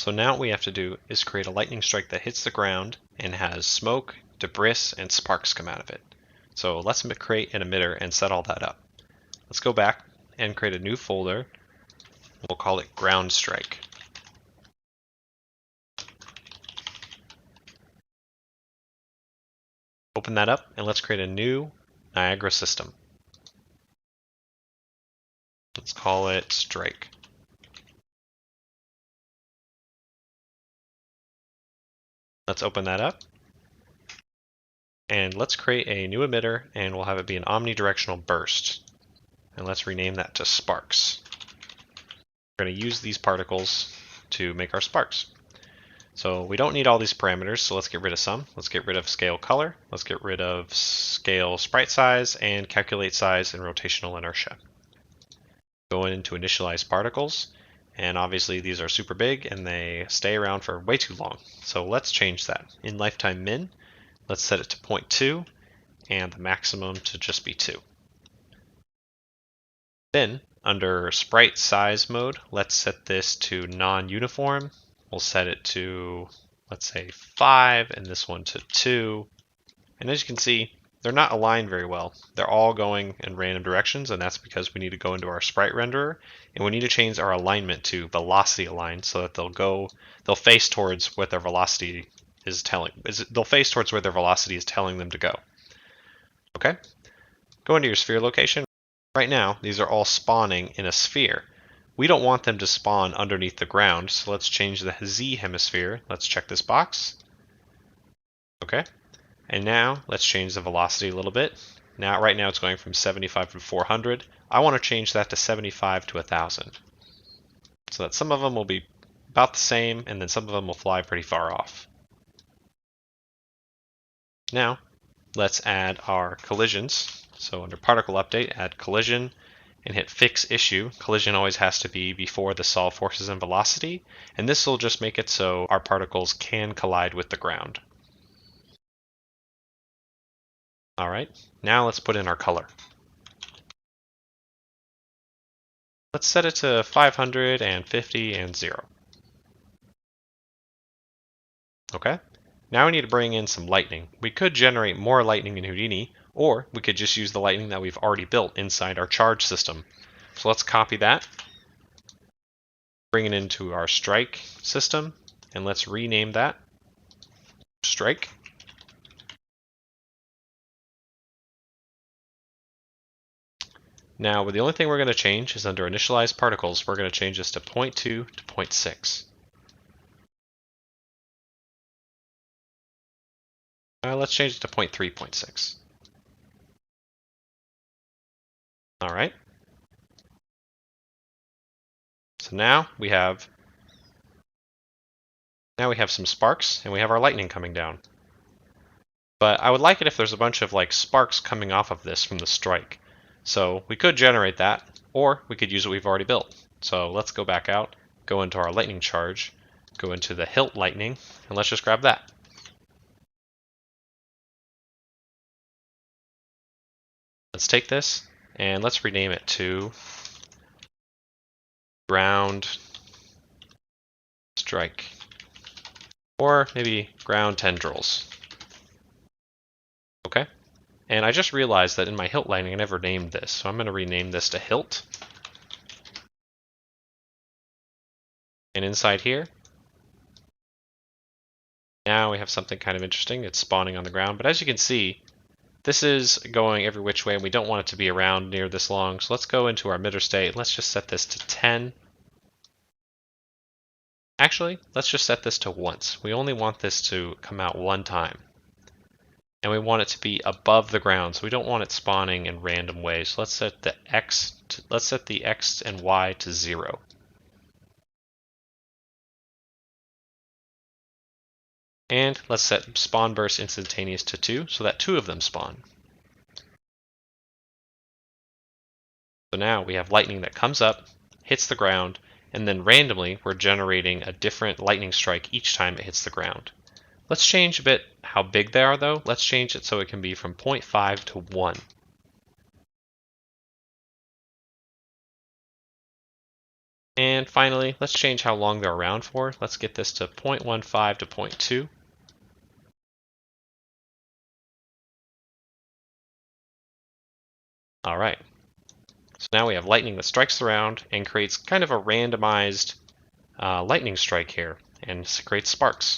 So now what we have to do is create a lightning strike that hits the ground and has smoke, debris, and sparks come out of it. So let's create an emitter and set all that up. Let's go back and create a new folder. We'll call it ground strike. Open that up and let's create a new Niagara system. Let's call it strike. Let's open that up. And let's create a new emitter and we'll have it be an omnidirectional burst. And let's rename that to sparks. We're going to use these particles to make our sparks. So we don't need all these parameters, so let's get rid of some. Let's get rid of scale color. Let's get rid of scale sprite size and calculate size and rotational inertia. Go into initialize particles, and obviously these are super big and they stay around for way too long. So let's change that. In lifetime min, let's set it to 0.2 and the maximum to just be 2. Then under sprite size mode, let's set this to non-uniform. We'll set it to, let's say 5 and this one to 2. And as you can see, they're not aligned very well. They're all going in random directions, and that's because we need to go into our sprite renderer and we need to change our alignment to velocity aligned so that they'll face towards what their velocity is telling. They'll face towards where their velocity is telling them to go. Okay? Go into your sphere location. Right now, these are all spawning in a sphere. We don't want them to spawn underneath the ground, so let's change the Z hemisphere. Let's check this box. Okay. And now let's change the velocity a little bit. Right now it's going from 75 to 400. I want to change that to 75 to 1000. So that some of them will be about the same and then some of them will fly pretty far off. Now let's add our collisions. So under particle update, add collision and hit fix issue. Collision always has to be before the solve forces and velocity, and this will just make it so our particles can collide with the ground. All right, now let's put in our color. Let's set it to 500 and 50 and 0. Okay, now we need to bring in some lightning. We could generate more lightning in Houdini, or we could just use the lightning that we've already built inside our charge system. So let's copy that, bring it into our strike system, and let's rename that strike. Now, the only thing we're going to change is under initialize particles, we're going to change this to 0.2 to 0.6. Let's change it to 0.3, 0.6. All right. So now we have some sparks and we have our lightning coming down. But I would like it if there's a bunch of like sparks coming off of this from the strike. So we could generate that, or we could use what we've already built. So let's go back out, go into our lightning charge, go into the hilt lightning, and let's just grab that. Let's take this and let's rename it to ground strike, or maybe ground tendrils. Okay. And I just realized that in my hilt lightning I never named this, so I'm going to rename this to hilt. And inside here, now we have something kind of interesting. It's spawning on the ground, but as you can see, this is going every which way and we don't want it to be around near this long. So let's go into our emitter state. Let's just set this to 10. Actually, let's just set this to once. We only want this to come out one time. And we want it to be above the ground, so we don't want it spawning in random ways. So let's set the X and Y to 0. And let's set spawn burst instantaneous to 2 so that 2 of them spawn. So now we have lightning that comes up, hits the ground, and then randomly we're generating a different lightning strike each time it hits the ground. Let's change a bit how big they are though. Let's change it so it can be from 0.5 to 1. And finally, let's change how long they're around for. Let's get this to 0.15 to 0.2. All right. So now we have lightning that strikes the ground and creates kind of a randomized lightning strike here and creates sparks.